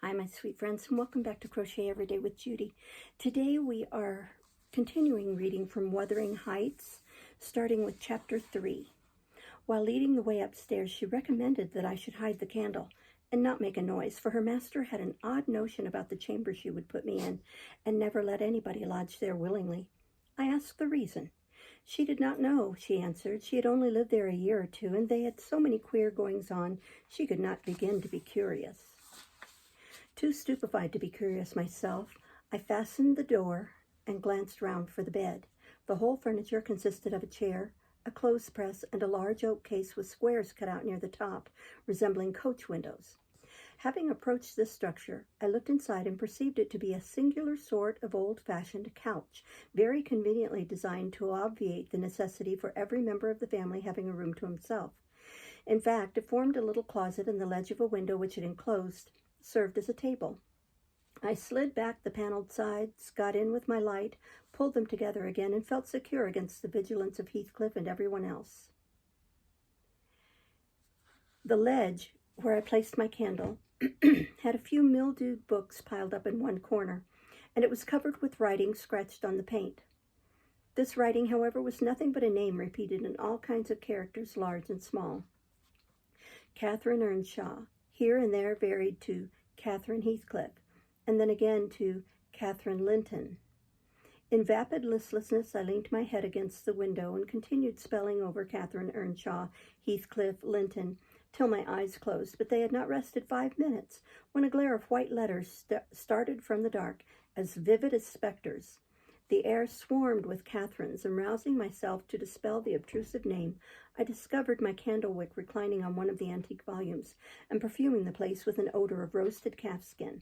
Hi, my sweet friends, and welcome back to Crochet Every Day with Judy. Today we are continuing reading from Wuthering Heights, starting with Chapter 3. While leading the way upstairs, she recommended that I should hide the candle and not make a noise, for her master had an odd notion about the chamber she would put me in, and never let anybody lodge there willingly. I asked the reason. She did not know, she answered. She had only lived there a year or two, and they had so many queer goings-on, she could not begin to be curious. Too stupefied to be curious myself, I fastened the door and glanced round for the bed. The whole furniture consisted of a chair, a clothes press, and a large oak case with squares cut out near the top, resembling coach windows. Having approached this structure, I looked inside and perceived it to be a singular sort of old-fashioned couch, very conveniently designed to obviate the necessity for every member of the family having a room to himself. In fact, it formed a little closet, and the ledge of a window which it enclosed served as a table. I slid back the paneled sides, got in with my light, pulled them together again, and felt secure against the vigilance of Heathcliff and everyone else. The ledge, where I placed my candle, had a few mildewed books piled up in one corner, and it was covered with writing scratched on the paint. This writing, however, was nothing but a name repeated in all kinds of characters, large and small. Catherine Earnshaw, here and there varied to Catherine Heathcliff, and then again to Catherine Linton. In vapid listlessness, I leaned my head against the window and continued spelling over Catherine Earnshaw, Heathcliff, Linton, till my eyes closed, but they had not rested 5 minutes when a glare of white letters started from the dark, as vivid as specters. The air swarmed with Catherines, and rousing myself to dispel the obtrusive name, I discovered my candle wick reclining on one of the antique volumes, and perfuming the place with an odor of roasted calfskin.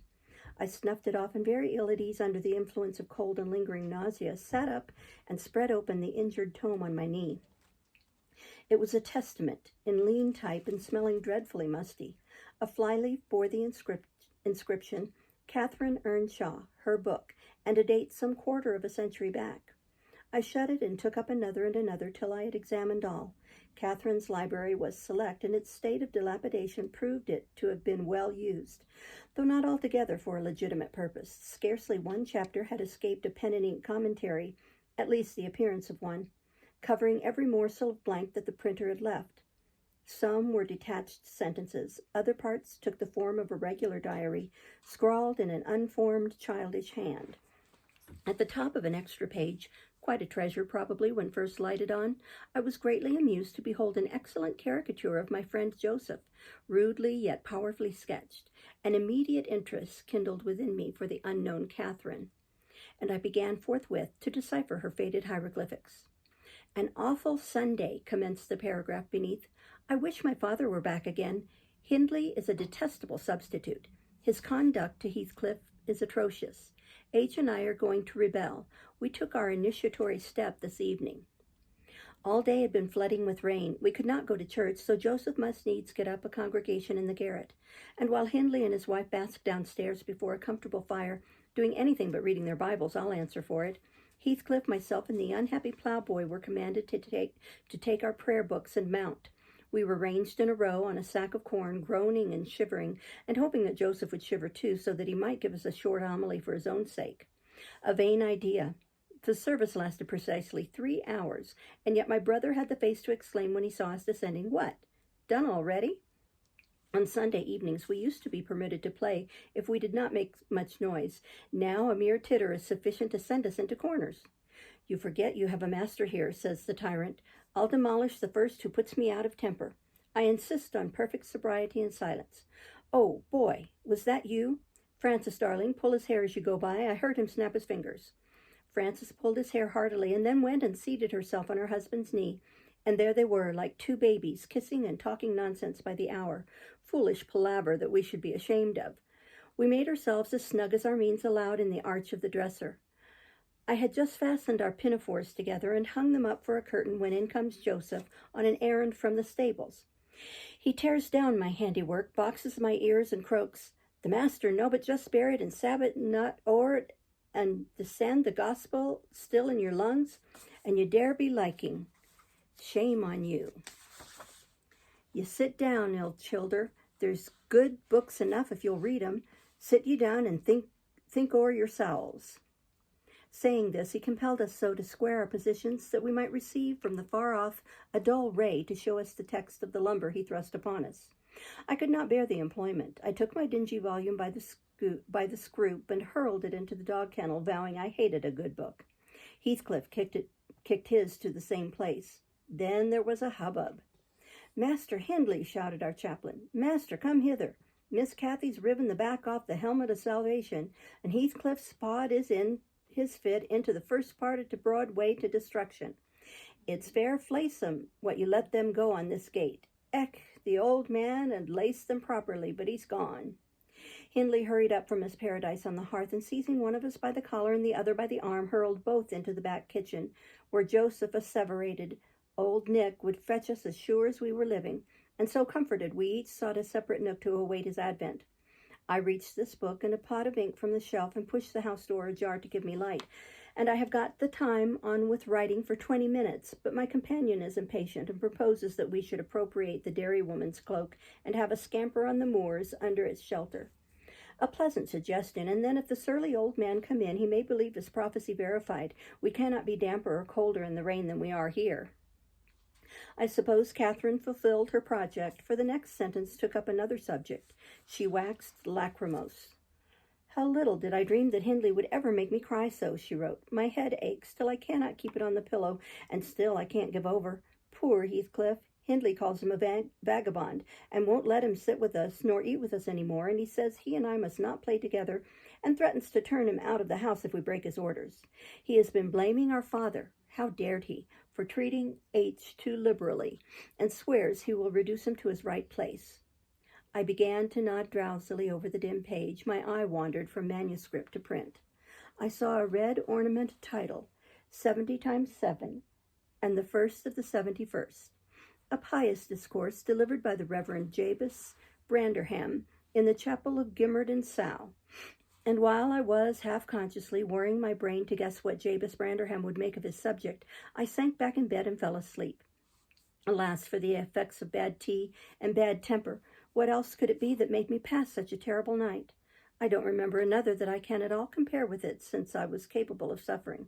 I snuffed it off, and very ill at ease under the influence of cold and lingering nausea, sat up and spread open the injured tome on my knee. It was a testament, in lean type and smelling dreadfully musty. A flyleaf bore the inscription, Catherine Earnshaw, her book, and a date some quarter of a century back. I shut it and took up another and another till I had examined all. Catherine's library was select, and its state of dilapidation proved it to have been well used, though not altogether for a legitimate purpose. Scarcely one chapter had escaped a pen and ink commentary, at least the appearance of one, covering every morsel of blank that the printer had left. Some were detached sentences. Other parts took the form of a regular diary, scrawled in an unformed, childish hand. At the top of an extra page, quite a treasure probably when first lighted on, I was greatly amused to behold an excellent caricature of my friend Joseph, rudely yet powerfully sketched. An immediate interest kindled within me for the unknown Catherine, and I began forthwith to decipher her faded hieroglyphics. An awful Sunday, commenced the paragraph beneath. I wish my father were back again. Hindley is a detestable substitute. His conduct to Heathcliff is atrocious. H and I are going to rebel. We took our initiatory step this evening. All day had been flooding with rain. We could not go to church, so Joseph must needs get up a congregation in the garret. And while Hindley and his wife basked downstairs before a comfortable fire, doing anything but reading their Bibles, I'll answer for it, Heathcliff, myself, and the unhappy ploughboy were commanded to take our prayer books and mount. We were ranged in a row on a sack of corn, groaning and shivering, and hoping that Joseph would shiver too, so that he might give us a short homily for his own sake. A vain idea. The service lasted precisely 3 hours, and yet my brother had the face to exclaim when he saw us descending, "What, done already?" On Sunday evenings we used to be permitted to play if we did not make much noise. Now a mere titter is sufficient to send us into corners. "You forget you have a master here," says the tyrant. "I'll demolish the first who puts me out of temper. I insist on perfect sobriety and silence." "Oh, boy, was that you? Francis, darling, pull his hair as you go by. I heard him snap his fingers." Francis pulled his hair heartily, and then went and seated herself on her husband's knee. And there they were, like two babies, kissing and talking nonsense by the hour. Foolish palaver that we should be ashamed of. We made ourselves as snug as our means allowed in the arch of the dresser. I had just fastened our pinafores together and hung them up for a curtain when in comes Joseph on an errand from the stables. He tears down my handiwork, boxes my ears, and croaks, "The master no but just buried and Sabbath not o'er, and descend the gospel still in your lungs, and you dare be liking. Shame on you. You sit down, ill childer. There's good books enough if you'll read 'em. Sit ye down and think o'er yourselves." Saying this, he compelled us so to square our positions that we might receive from the far off a dull ray to show us the text of the lumber he thrust upon us. I could not bear the employment. I took my dingy volume by the scroop and hurled it into the dog kennel, vowing I hated a good book. Heathcliff kicked his to the same place. Then there was a hubbub. "Master Hindley," shouted our chaplain. "Master, come hither. Miss Cathy's riven the back off the helmet of salvation, and Heathcliff's pawed is in his fit into the first part of the broad way to destruction. It's fair flaysome what you let them go on this gate. Eck, the old man had laced them properly, but he's gone." Hindley hurried up from his paradise on the hearth, and seizing one of us by the collar and the other by the arm, hurled both into the back kitchen, where Joseph asseverated old Nick would fetch us as sure as we were living, and so comforted we each sought a separate nook to await his advent. I reached this book and a pot of ink from the shelf and pushed the house door ajar to give me light, and I have got the time on with writing for 20 minutes, but my companion is impatient and proposes that we should appropriate the dairywoman's cloak and have a scamper on the moors under its shelter. A pleasant suggestion, and then if the surly old man come in, he may believe his prophecy verified. We cannot be damper or colder in the rain than we are here. I suppose Catherine fulfilled her project, for the next sentence took up another subject. She waxed lachrymose. "How little did I dream that Hindley would ever make me cry so," she wrote. "My head aches till I cannot keep it on the pillow, and still I can't give over. Poor Heathcliff! Hindley calls him a vagabond, and won't let him sit with us nor eat with us any more, and he says he and I must not play together, and threatens to turn him out of the house if we break his orders. He has been blaming our father, how dared he, for treating H too liberally, and swears he will reduce him to his right place." I began to nod drowsily over the dim page. My eye wandered from manuscript to print. I saw a red ornamented title, 70 times 7, and the first of the 71st. A pious discourse delivered by the Reverend Jabez Branderham in the chapel of Gimmard and Sow. And while I was, half-consciously, worrying my brain to guess what Jabez Branderham would make of his subject, I sank back in bed and fell asleep. Alas, for the effects of bad tea and bad temper. What else could it be that made me pass such a terrible night? I don't remember another that I can at all compare with it since I was capable of suffering.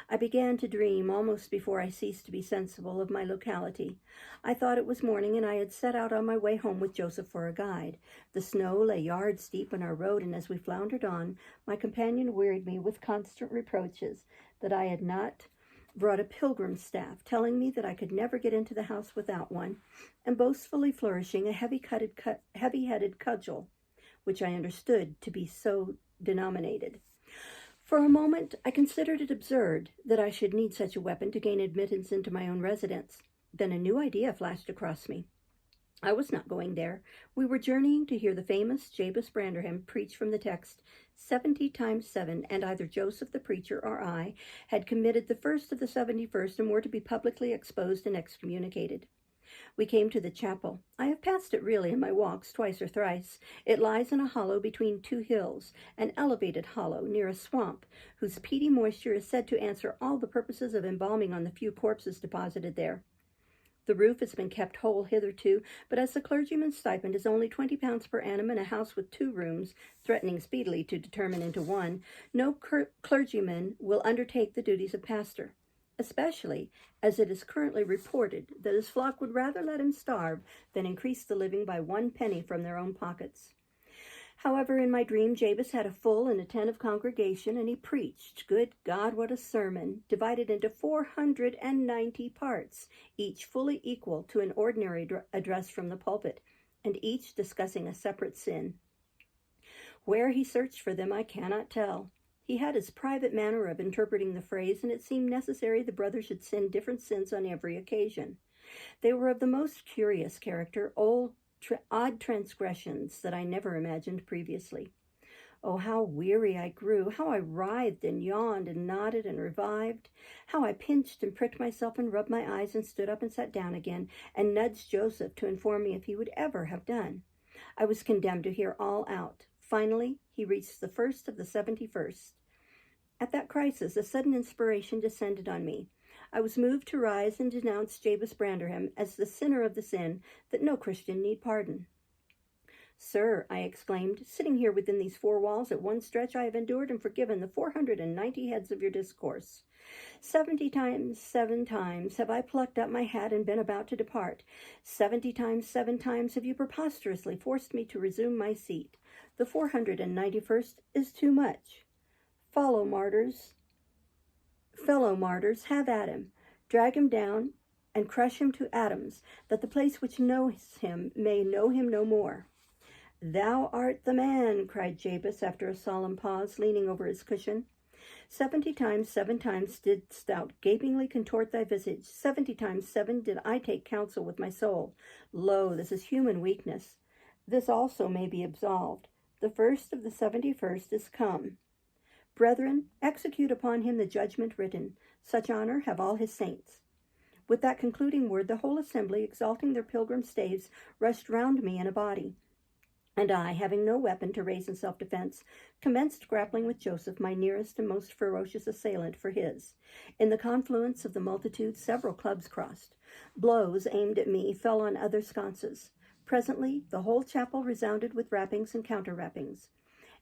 I began to dream almost before I ceased to be sensible of my locality. I thought it was morning, and I had set out on my way home with Joseph for a guide. The snow lay yards deep in our road, and as we floundered on, my companion wearied me with constant reproaches that I had not brought a pilgrim's staff, telling me that I could never get into the house without one, and boastfully flourishing a heavy-headed cudgel, which I understood to be so denominated. For a moment, I considered it absurd that I should need such a weapon to gain admittance into my own residence. Then a new idea flashed across me. I was not going there. We were journeying to hear the famous Jabez Branderham preach from the text 70 times 7, and either Joseph the preacher or I had committed the first of the 71st and were to be publicly exposed and excommunicated. We came to the chapel. I have passed it really in my walks twice or thrice. It lies in a hollow between two hills, an elevated hollow near a swamp, whose peaty moisture is said to answer all the purposes of embalming on the few corpses deposited there. The roof has been kept whole hitherto, but as the clergyman's stipend is only 20 pounds per annum in a house with 2 rooms, threatening speedily to determine into one, no clergyman will undertake the duties of pastor, especially as it is currently reported that his flock would rather let him starve than increase the living by 1 penny from their own pockets. However, in my dream, Jabez had a full and attentive congregation, and he preached, good God, what a sermon, divided into 490 parts, each fully equal to an ordinary address from the pulpit, and each discussing a separate sin. Where he searched for them, I cannot tell. He had his private manner of interpreting the phrase, and it seemed necessary the brother should sin different sins on every occasion. They were of the most curious character, odd transgressions that I never imagined previously. Oh, how weary I grew, how I writhed and yawned and nodded and revived, how I pinched and pricked myself and rubbed my eyes and stood up and sat down again and nudged Joseph to inform me if he would ever have done. I was condemned to hear all out. Finally, he reached the first of the 71st. At that crisis, a sudden inspiration descended on me. I was moved to rise and denounce Jabez Branderham as the sinner of the sin that no Christian need pardon. "Sir," I exclaimed, "sitting here within these four walls at one stretch, I have endured and forgiven the 490 heads of your discourse. 70 times 7 times have I plucked up my hat and been about to depart. 70 times 7 times have you preposterously forced me to resume my seat. The 491st is too much. Fellow martyrs, have at him. Drag him down and crush him to atoms, that the place which knows him may know him no more." "Thou art the man," cried Jabez after a solemn pause, leaning over his cushion. 70 times 7 times didst thou gapingly contort thy visage. 70 times 7 did I take counsel with my soul. Lo, this is human weakness. This also may be absolved. The first of the 71st is come. Brethren, execute upon him the judgment written. Such honor have all his saints. With that concluding word, the whole assembly, exalting their pilgrim staves, rushed round me in a body. And I, having no weapon to raise in self-defense, commenced grappling with Joseph, my nearest and most ferocious assailant, for his. In the confluence of the multitude, several clubs crossed. Blows aimed at me fell on other sconces. Presently, the whole chapel resounded with rappings and counter-rappings.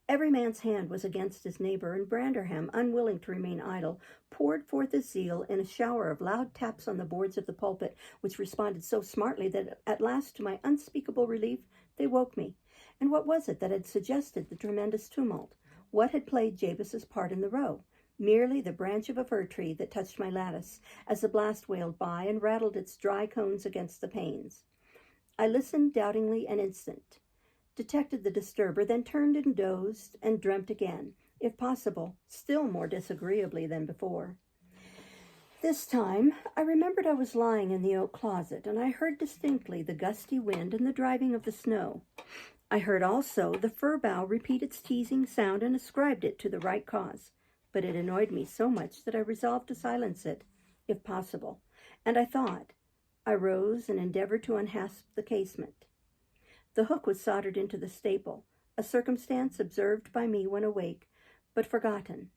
Every man's hand was against his neighbor, and Branderham, unwilling to remain idle, poured forth his zeal in a shower of loud taps on the boards of the pulpit, which responded so smartly that at last, to my unspeakable relief, they woke me. And what was it that had suggested the tremendous tumult? What had played Jabez's part in the row? Merely the branch of a fir tree that touched my lattice as the blast wailed by and rattled its dry cones against the panes. I listened doubtingly an instant, detected the disturber, then turned and dozed and dreamt again, if possible, still more disagreeably than before. This time I remembered I was lying in the oak closet, and I heard distinctly the gusty wind and the driving of the snow. I heard also the fir bough repeat its teasing sound and ascribed it to the right cause, but it annoyed me so much that I resolved to silence it, if possible, and I rose and endeavored to unhasp the casement. The hook was soldered into the staple, a circumstance observed by me when awake, but forgotten.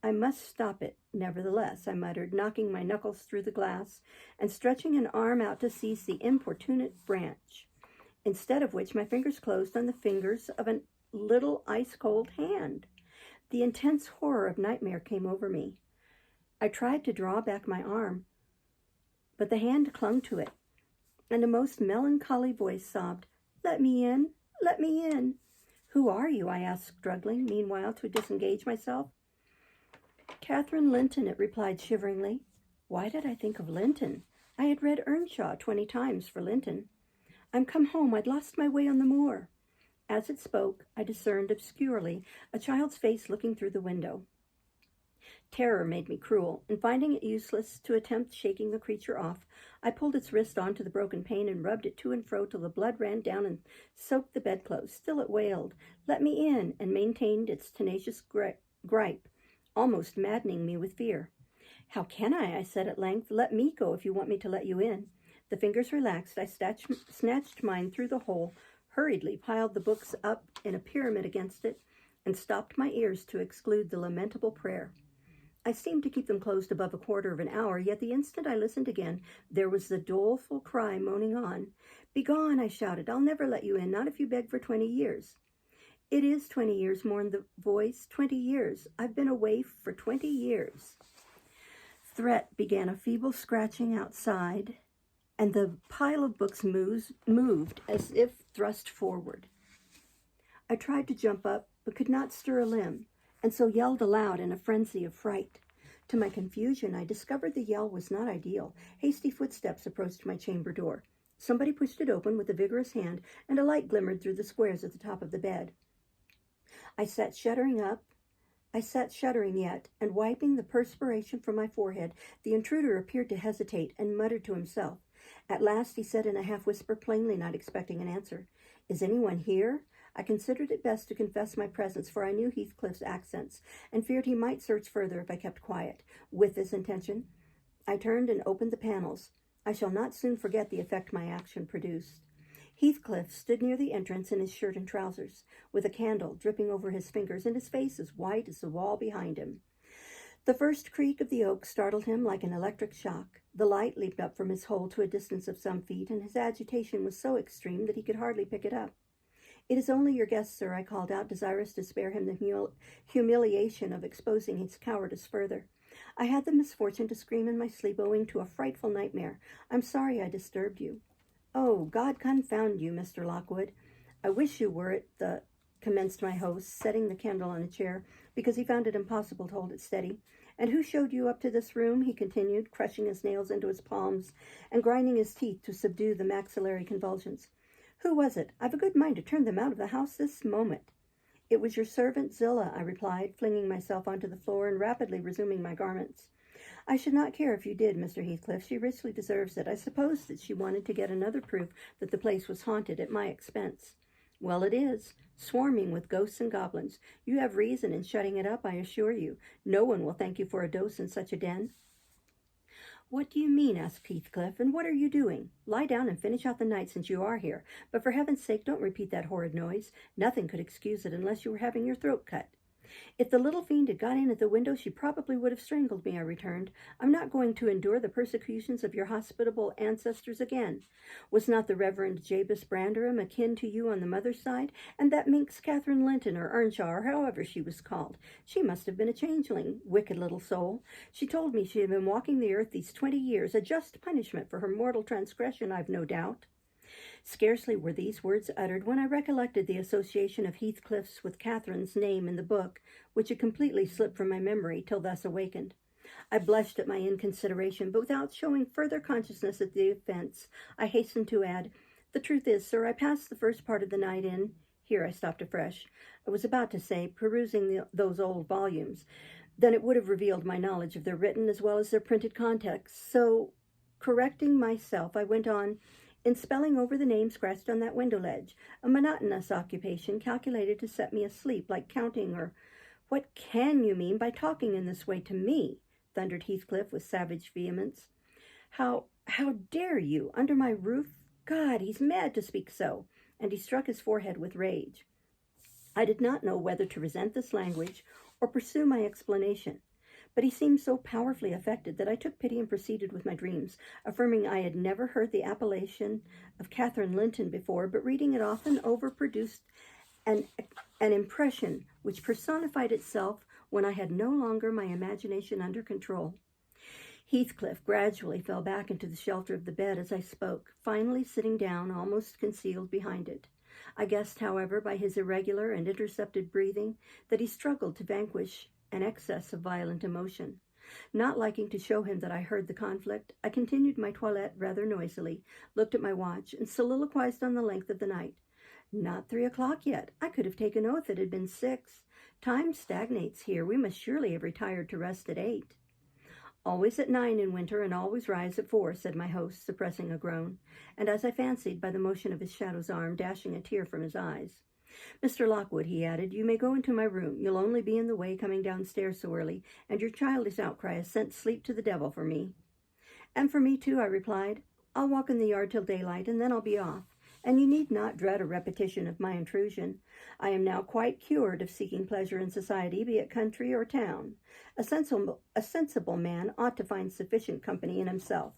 "I must stop it, nevertheless," I muttered, knocking my knuckles through the glass and stretching an arm out to seize the importunate branch, instead of which my fingers closed on the fingers of a little ice-cold hand. The intense horror of nightmare came over me. I tried to draw back my arm, but the hand clung to it, and a most melancholy voice sobbed, "Let me in, let me in." "Who are you?" I asked, struggling, meanwhile, to disengage myself. "Catherine Linton," it replied shiveringly. Why did I think of Linton? I had read Earnshaw 20 times for Linton. "I'm come home. I'd lost my way on the moor." As it spoke, I discerned obscurely a child's face looking through the window. Terror made me cruel, and finding it useless to attempt shaking the creature off, I pulled its wrist onto the broken pane and rubbed it to and fro till the blood ran down and soaked the bedclothes. Still it wailed, "Let me in," and maintained its tenacious gripe, almost maddening me with fear. "How can I said at length. "Let me go if you want me to let you in." The fingers relaxed. I snatched mine through the hole, hurriedly piled the books up in a pyramid against it, and stopped my ears to exclude the lamentable prayer. I seemed to keep them closed above a quarter of an hour, yet the instant I listened again, there was the doleful cry moaning on. "Begone," I shouted. "I'll never let you in, not if you beg for 20 years. "It is 20 years, mourned the voice. 20 years. I've been away for 20 years. Threat began a feeble scratching outside, and the pile of books moved as if thrust forward. I tried to jump up, but could not stir a limb, and so yelled aloud in a frenzy of fright. To my confusion, I discovered the yell was not ideal. Hasty footsteps approached my chamber door. Somebody pushed it open with a vigorous hand, and a light glimmered through the squares at the top of the bed. I sat shuddering yet, and wiping the perspiration from my forehead. The intruder appeared to hesitate and muttered to himself. At last he said in a half-whisper, plainly not expecting an answer, "Is anyone here?" I considered it best to confess my presence, for I knew Heathcliff's accents, and feared he might search further if I kept quiet. With this intention, I turned and opened the panels. I shall not soon forget the effect my action produced. Heathcliff stood near the entrance in his shirt and trousers, with a candle dripping over his fingers, and his face as white as the wall behind him. The first creak of the oak startled him like an electric shock. The light leaped up from his hole to a distance of some feet, and his agitation was so extreme that he could hardly pick it up. "It is only your guest, sir," I called out, desirous to spare him the humiliation of exposing his cowardice further. "I had the misfortune to scream in my sleep owing to a frightful nightmare. I'm sorry I disturbed you." "Oh, God confound you, Mr. Lockwood. I wish you were at the," commenced my host, setting the candle on a chair, because he found it impossible to hold it steady. "And who showed you up to this room?" he continued, crushing his nails into his palms and grinding his teeth to subdue the maxillary convulsions. "Who was it? I've a good mind to turn them out of the house this moment." "It was your servant Zillah," I replied, flinging myself onto the floor and rapidly resuming my garments. "I should not care if you did, Mr. Heathcliff. She richly deserves it. I suppose that she wanted to get another proof that the place was haunted at my expense." "Well, it is, swarming with ghosts and goblins. You have reason in shutting it up, I assure you. No one will thank you for a dose in such a den." "What do you mean?" asked Heathcliff, "and what are you doing? Lie down and finish out the night since you are here. But for heaven's sake, don't repeat that horrid noise. Nothing could excuse it unless you were having your throat cut." "If the little fiend had got in at the window, she probably would have strangled me," I returned. "I'm not going to endure the persecutions of your hospitable ancestors again. Was not the Reverend Jabez Branderham akin to you on the mother's side? And that minx Catherine Linton, or Earnshaw, or however she was called, she must have been a changeling, wicked little soul. She told me she had been walking the earth these 20 years, a just punishment for her mortal transgression, I've no doubt." Scarcely were these words uttered when I recollected the association of Heathcliff's with Catherine's name in the book, which had completely slipped from my memory till thus awakened. I blushed at my inconsideration, but without showing further consciousness of the offense, I hastened to add, "The truth is, sir, I passed the first part of the night in—" Here I stopped afresh. I was about to say, perusing those old volumes. Then it would have revealed my knowledge of their written as well as their printed context. So, correcting myself, I went on, "in spelling over the name scratched on that window ledge, a monotonous occupation calculated to set me asleep, like counting or—" "What can you mean by talking in this way to me?" thundered Heathcliff with savage vehemence. How dare you, under my roof? God, he's mad to speak so." And he struck his forehead with rage. I did not know whether to resent this language or pursue my explanation. But he seemed so powerfully affected that I took pity and proceeded with my dreams, affirming I had never heard the appellation of Catherine Linton before, but reading it often over produced an impression which personified itself when I had no longer my imagination under control. Heathcliff gradually fell back into the shelter of the bed as I spoke, finally sitting down, almost concealed behind it. I guessed, however, by his irregular and intercepted breathing, that he struggled to vanquish an excess of violent emotion. Not liking to show him that I heard the conflict, I continued my toilette rather noisily, looked at my watch, and soliloquized on the length of the night. Not 3 o'clock yet. I could have taken oath it had been 6. Time stagnates here. We must surely have retired to rest at 8. "Always at 9 in winter, and always rise at 4, said my host, suppressing a groan, and as I fancied by the motion of his shadow's arm, dashing a tear from his eyes. "Mr. Lockwood," he added, "you may go into my room. You'll only be in the way coming downstairs so early, and your childish outcry has sent sleep to the devil for me." "And for me too," I replied. "I'll walk in the yard till daylight, and then I'll be off. And you need not dread a repetition of my intrusion. I am now quite cured of seeking pleasure in society, be it country or town. A sensible man ought to find sufficient company in himself."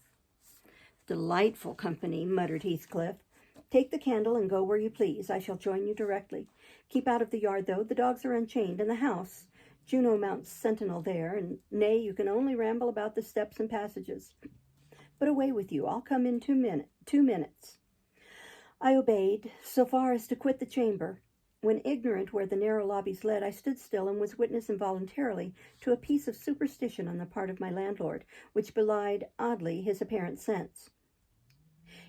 "Delightful company," muttered Heathcliff. "Take the candle and go where you please. I shall join you directly. Keep out of the yard, though. The dogs are unchained, and the house. Juno mounts sentinel there, and nay, you can only ramble about the steps and passages. But away with you. I'll come in 2 minutes. I obeyed, so far as to quit the chamber. When ignorant where the narrow lobbies led, I stood still and was witness involuntarily to a piece of superstition on the part of my landlord, which belied, oddly, his apparent sense.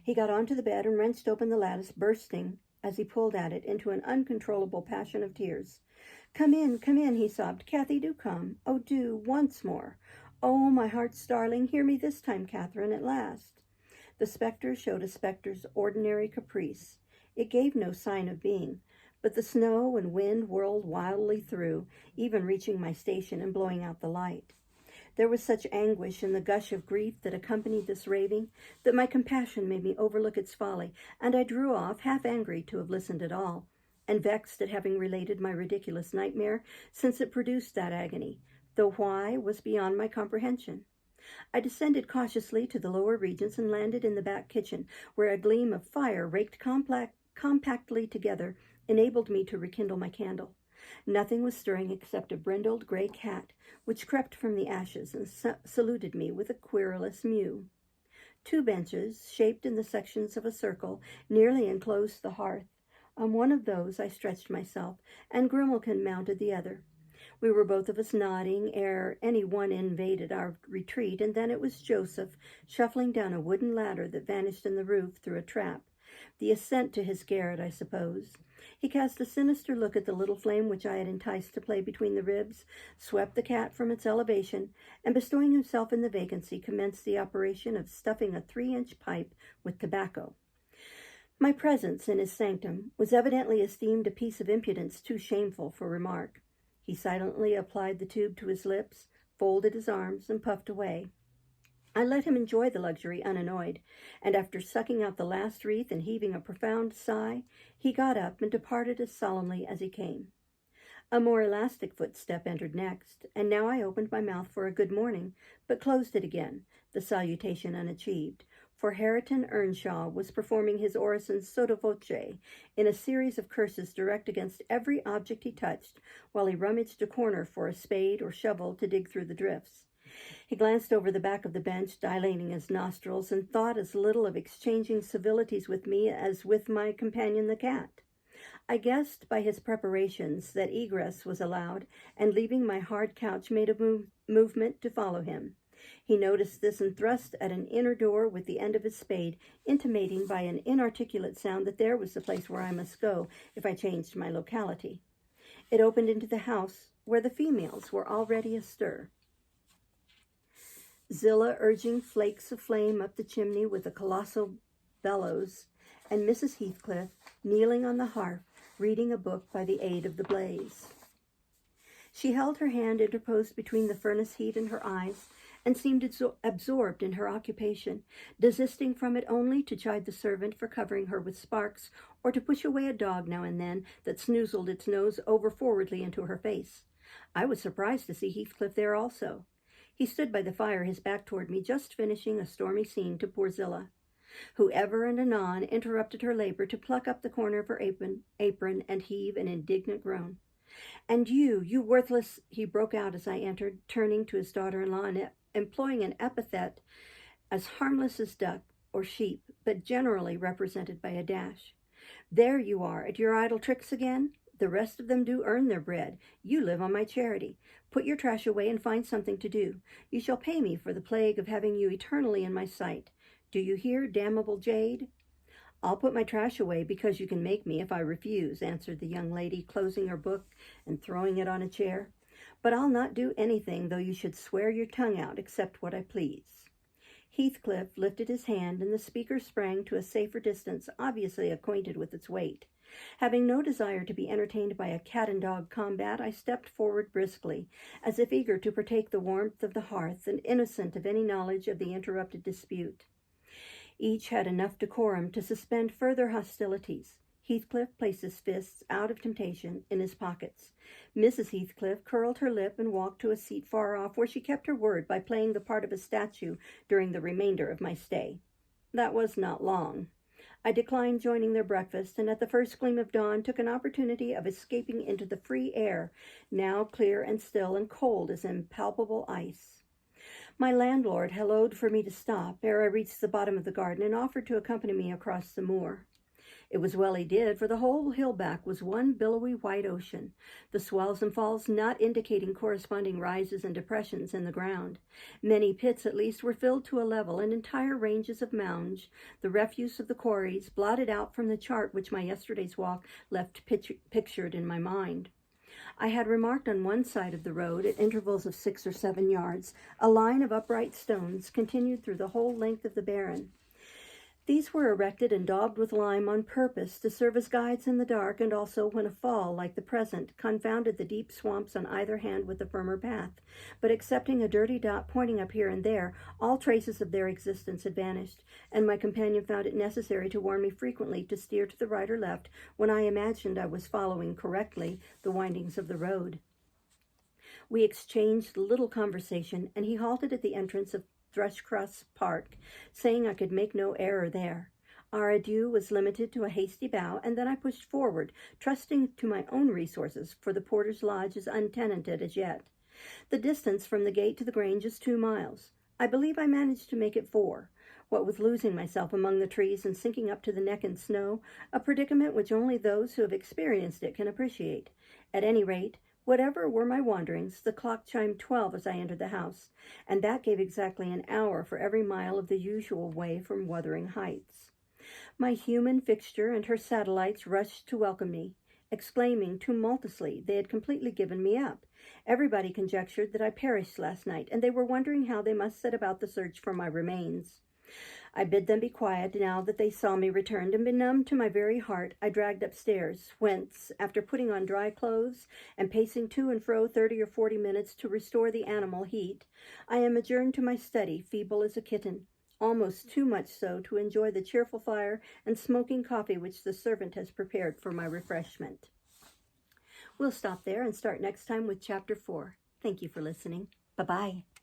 He got on to the bed and wrenched open the lattice, bursting, as he pulled at it, into an uncontrollable passion of tears. Come in, he sobbed. "Cathy, do come. Oh, do, once more. Oh, my heart's darling, hear me this time, Catherine, at last." The spectre showed a spectre's ordinary caprice. It gave no sign of being, but the snow and wind whirled wildly through, even reaching my station and blowing out the light. There was such anguish in the gush of grief that accompanied this raving that my compassion made me overlook its folly, and I drew off, half angry to have listened at all, and vexed at having related my ridiculous nightmare, since it produced that agony, though why was beyond my comprehension. I descended cautiously to the lower regions and landed in the back kitchen, where a gleam of fire raked compactly together enabled me to rekindle my candle. Nothing was stirring except a brindled gray cat, which crept from the ashes and saluted me with a querulous mew. 2 benches, shaped in the sections of a circle, nearly enclosed the hearth. On one of those I stretched myself, and Grimalkin mounted the other. We were both of us nodding ere any one invaded our retreat, and then it was Joseph, shuffling down a wooden ladder that vanished in the roof through a trap. The ascent to his garret, I suppose. He cast a sinister look at the little flame which I had enticed to play between the ribs, swept the cat from its elevation, and bestowing himself in the vacancy, commenced the operation of stuffing a 3-inch pipe with tobacco. My presence in his sanctum was evidently esteemed a piece of impudence too shameful for remark. He silently applied the tube to his lips, folded his arms, and puffed away. I let him enjoy the luxury unannoyed, and after sucking out the last wreath and heaving a profound sigh, he got up and departed as solemnly as he came. A more elastic footstep entered next, and now I opened my mouth for a good morning, but closed it again, the salutation unachieved, for Hareton Earnshaw was performing his orison sotto voce in a series of curses direct against every object he touched, while he rummaged a corner for a spade or shovel to dig through the drifts. He glanced over the back of the bench, dilating his nostrils, and thought as little of exchanging civilities with me as with my companion the cat. I guessed by his preparations that egress was allowed, and leaving my hard couch made a movement to follow him. He noticed this and thrust at an inner door with the end of his spade, intimating by an inarticulate sound that there was the place where I must go if I changed my locality. It opened into the house, where the females were already astir. Zillah urging flakes of flame up the chimney with a colossal bellows, and Mrs. Heathcliff kneeling on the hearth, reading a book by the aid of the blaze. She held her hand interposed between the furnace heat and her eyes, and seemed absorbed in her occupation, desisting from it only to chide the servant for covering her with sparks, or to push away a dog now and then that snoozled its nose over forwardly into her face. I was surprised to see Heathcliff there also. He stood by the fire, his back toward me, just finishing a stormy scene to poor Zillah, who ever and anon interrupted her labor to pluck up the corner of her apron and heave an indignant groan. "And you worthless," he broke out as I entered, turning to his daughter-in-law and employing an epithet as harmless as duck or sheep, but generally represented by a dash. "There you are, at your idle tricks again? The rest of them do earn their bread. You live on my charity. Put your trash away and find something to do. You shall pay me for the plague of having you eternally in my sight. Do you hear, damnable jade?" "I'll put my trash away because you can make me if I refuse," answered the young lady, closing her book and throwing it on a chair. "But I'll not do anything, though you should swear your tongue out, except what I please." Heathcliff lifted his hand, and the speaker sprang to a safer distance, obviously acquainted with its weight. Having no desire to be entertained by a cat-and-dog combat, I stepped forward briskly, as if eager to partake the warmth of the hearth and innocent of any knowledge of the interrupted dispute. Each had enough decorum to suspend further hostilities. Heathcliff placed his fists, out of temptation, in his pockets. Mrs. Heathcliff curled her lip and walked to a seat far off, where she kept her word by playing the part of a statue during the remainder of my stay. That was not long. I declined joining their breakfast, and at the first gleam of dawn took an opportunity of escaping into the free air, now clear and still and cold as impalpable ice. My landlord hallooed for me to stop ere I reached the bottom of the garden, and offered to accompany me across the moor. It was well he did, for the whole hill-back was one billowy white ocean, the swells and falls not indicating corresponding rises and depressions in the ground. Many pits, at least, were filled to a level, and entire ranges of mounds, the refuse of the quarries, blotted out from the chart which my yesterday's walk left pictured in my mind. I had remarked on one side of the road, at intervals of 6 or 7 yards, a line of upright stones continued through the whole length of the barren. These were erected and daubed with lime on purpose to serve as guides in the dark, and also when a fall, like the present, confounded the deep swamps on either hand with a firmer path. But excepting a dirty dot pointing up here and there, all traces of their existence had vanished, and my companion found it necessary to warn me frequently to steer to the right or left when I imagined I was following correctly the windings of the road. We exchanged little conversation, and he halted at the entrance of Thrushcross Park, saying I could make no error there. Our adieu was limited to a hasty bow, and then I pushed forward, trusting to my own resources, for the porter's lodge is untenanted as yet. The distance from the gate to the Grange is 2 miles. I believe I managed to make it 4, what with losing myself among the trees and sinking up to the neck in snow, a predicament which only those who have experienced it can appreciate. At any rate, whatever were my wanderings, the clock chimed 12 as I entered the house, and that gave exactly an hour for every mile of the usual way from Wuthering Heights. My human fixture and her satellites rushed to welcome me, exclaiming tumultuously they had completely given me up. Everybody conjectured that I perished last night, and they were wondering how they must set about the search for my remains. I bid them be quiet now that they saw me returned, and benumbed to my very heart, I dragged upstairs, whence, after putting on dry clothes and pacing to and fro 30 or 40 minutes to restore the animal heat, I am adjourned to my study, feeble as a kitten, almost too much so to enjoy the cheerful fire and smoking coffee which the servant has prepared for my refreshment. We'll stop there and start next time with Chapter 4. Thank you for listening. Bye-bye.